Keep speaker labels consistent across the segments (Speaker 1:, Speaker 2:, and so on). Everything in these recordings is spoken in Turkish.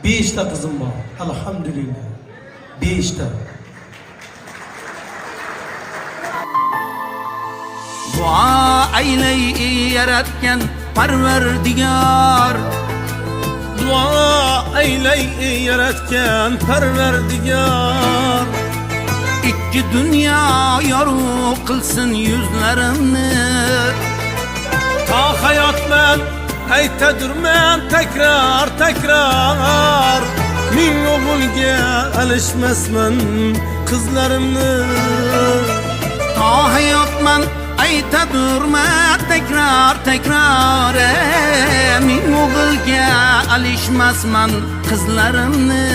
Speaker 1: 5 kızım var. Elhamdülillah. 5.
Speaker 2: Dua eyley yaratgan Parvardigar.
Speaker 3: Dua eyley yaratgan Parvardigar.
Speaker 2: İki dünya yorug' qilsin yuzlarimni.
Speaker 3: Ta hayatman aytadurman tekrar tekrar. Min o'g'ilga alishmasman qizlarimni.
Speaker 2: Ta hayotman aytadurma tekrar tekrar. Min o'g'ilga alishmasman qizlarimni.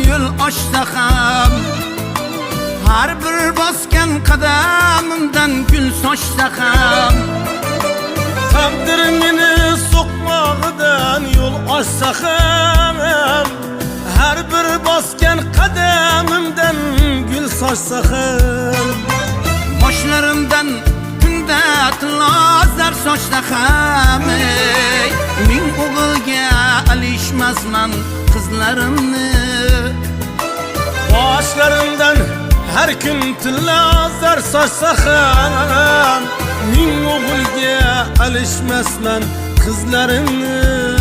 Speaker 2: Yo'l ochsa ham, har bir bosgan qadamimdan gul sochsa ham,
Speaker 3: Taqdir meni so'qmog'idan yo'l ochsa ham, har bir bosgan qadamimdan gul sochsa ham,
Speaker 2: boshlarimdan kunda tilozlar sochsa ham, ming o'g'ilga alishmasman qizlarimni.
Speaker 3: Başlarımdan her gün tillazlar saçsa ham, min o'g'ilga alishmasman qizlarimni.